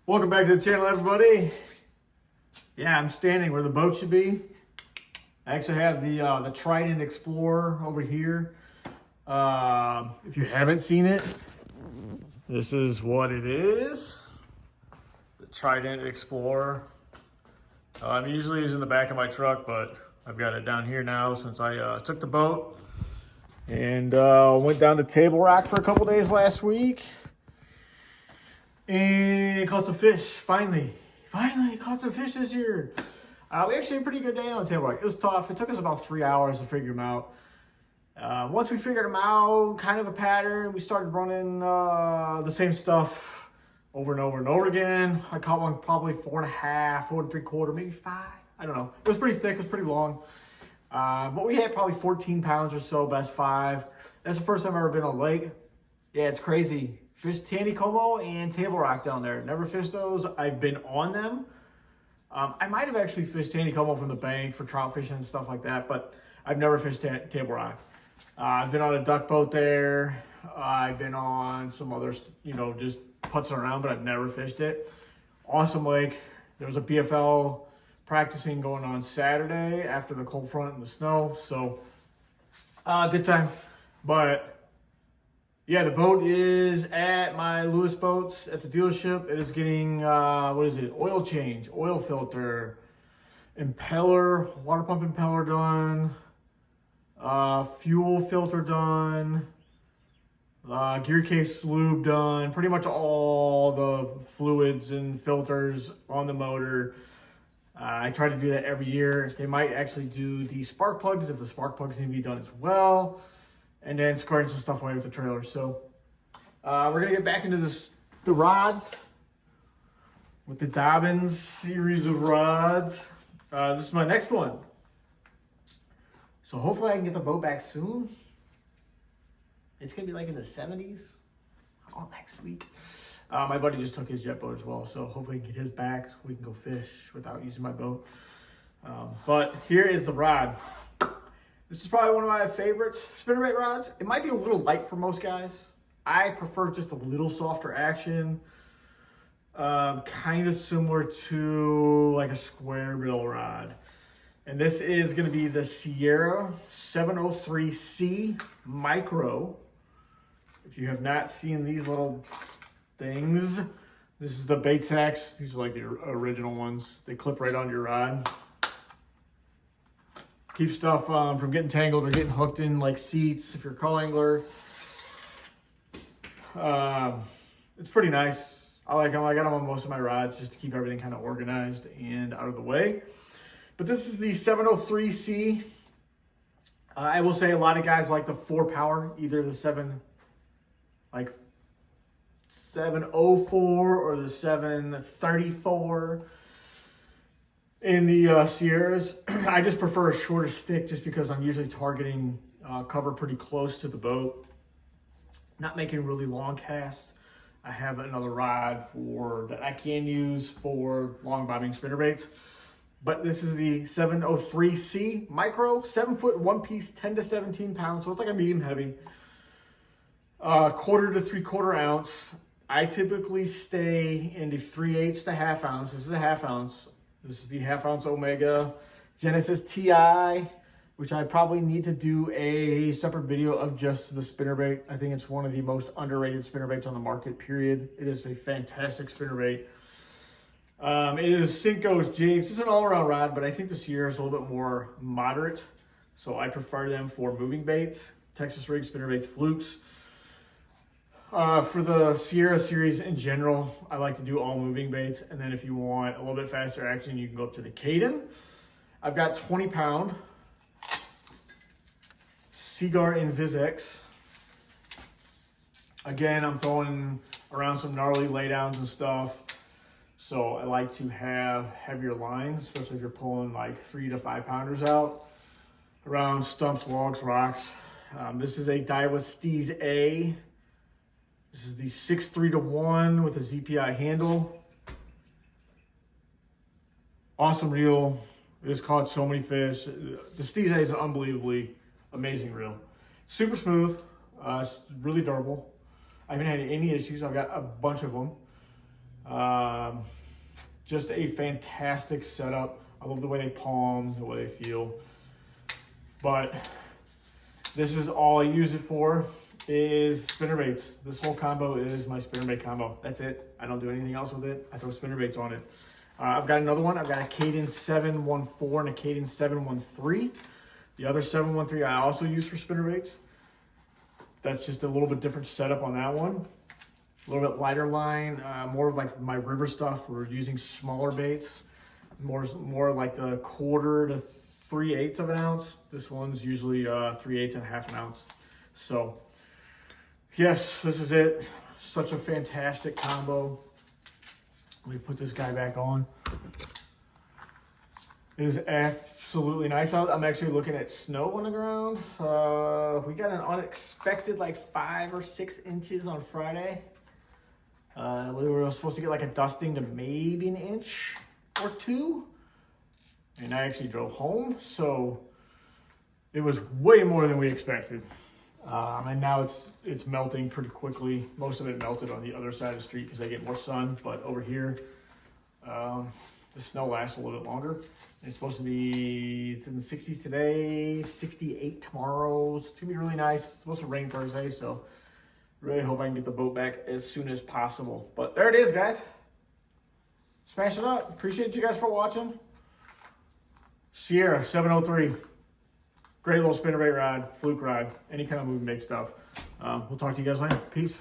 Welcome back to the channel, everybody. Yeah, I'm standing where the boat should be. I actually have the Trident Explorer over here. If you haven't seen it, this is what it is. The Trident Explorer. I'm usually using the back of my truck, but I've got it down here now since I took the boat and went down to Table Rock for a couple days last week. And caught some fish, finally caught some fish this year. We actually had a pretty good day on the Table Rock. It was tough. It took us about 3 hours to figure them out. Once we figured them out, kind of a pattern, we started running the same stuff over and over and over again. I caught one probably 4.5, 4 3/4, maybe 5. I don't know. It was pretty thick, it was pretty long. But we had probably 14 pounds or so, best 5. That's the first time I've ever been on a lake. Yeah, it's crazy. Fished Taneycomo and Table Rock down there. Never fished those. I've been on them. I might have actually fished Taneycomo from the bank for trout fishing and stuff like that, but I've never fished Table Rock. I've been on a duck boat there. I've been on some others, just putzing around, but I've never fished it. Awesome lake. There was a BFL practicing going on Saturday after the cold front and the snow, so good time. But yeah, the boat is at my Lewis Boats at the dealership. It is getting, oil change, oil filter, impeller, water pump impeller done, fuel filter done, gear case lube done, pretty much all the fluids and filters on the motor. I try to do that every year. They might actually do the spark plugs if the spark plugs need to be done as well. And then squaring some stuff away with the trailer. So we're gonna get back into the rods with the Dobyns series of rods. This is my next one. So hopefully I can get the boat back soon. It's gonna be like in the 70s next week. My buddy just took his jet boat as well, so hopefully he can get his back so we can go fish without using my boat. But here is the rod. This is probably one of my favorite spinnerbait rods. It might be a little light for most guys. I prefer just a little softer action. Kind of similar to like a square bill rod. And this is gonna be the Sierra 703C Micro. If you have not seen these little things, this is the bait sacks. These are like the original ones. They clip right onto your rod. Keep stuff from getting tangled or getting hooked in like seats if you're a co-angler. It's pretty nice. I like them. I got them on most of my rods just to keep everything kind of organized and out of the way. But this is the 703C. I will say a lot of guys like the 4 power, either the 704 or the 734. In the Sierras, I just prefer a shorter stick just because I'm usually targeting cover pretty close to the boat. Not making really long casts. I have another rod that I can use for long bobbing spinnerbaits. But this is the 703C Micro, 7 foot, 1 piece, 10 to 17 pounds. So it's like a medium heavy. 1/4 to 3/4 ounce. I typically stay in the 3/8 to 1/2 ounce. This is a 1/2 ounce. This is the 1/2 ounce Omega Genesis TI, which I probably need to do a separate video of just the spinnerbait. I think it's one of the most underrated spinnerbaits on the market, period. It is a fantastic spinnerbait. It is Cinco's jigs. It's an all-around rod, but I think the Sierra is a little bit more moderate. So I prefer them for moving baits, Texas rig spinnerbaits, flukes. For the Sierra series in general, I like to do all moving baits. And then if you want a little bit faster action, you can go up to the Caden. I've got 20 pound Seaguar Invizx. Again, I'm throwing around some gnarly laydowns and stuff. So I like to have heavier line, especially if you're pulling like 3 to 5 pounders out around stumps, logs, rocks. This is a Daiwa Steez A. This is the 6.3-to-1 with a ZPI handle. Awesome reel. It has caught so many fish. The Steez A is an unbelievably amazing reel. Super smooth. It's really durable. I haven't had any issues. I've got a bunch of them. Just a fantastic setup. I love the way they palm, the way they feel. But this is all I use it for, is spinnerbaits. This whole combo is my spinnerbait combo. That's it. I don't do anything else with it. I throw spinnerbaits on it. I've got another one. I've got a Cadence 714 and a Cadence 713. The other 713 I also use for spinnerbaits. That's just a little bit different setup on that one. A little bit lighter line, more of like my river stuff. We're using smaller baits, more like the 1/4 to 3/8 of an ounce. This one's usually 3/8 and 1/2 ounce. So yes, this is it. Such a fantastic combo. Let me put this guy back on. It is absolutely nice out. I'm actually looking at snow on the ground. We got an unexpected like 5 or 6 inches on Friday. We were supposed to get like a dusting to maybe an inch or 2. And I actually drove home, so it was way more than we expected. And now it's melting pretty quickly. Most of it melted on the other side of the street because they get more sun. But over here, the snow lasts a little bit longer. It's supposed to be, it's in the 60s today, 68 tomorrow. It's gonna be really nice. It's supposed to rain Thursday, so really hope I can get the boat back as soon as possible. But there it is, guys. Smash it up. Appreciate you guys for watching. Sierra 703. Great little spinnerbait rod, fluke rod, any kind of moving bait stuff. We'll talk to you guys later. Peace.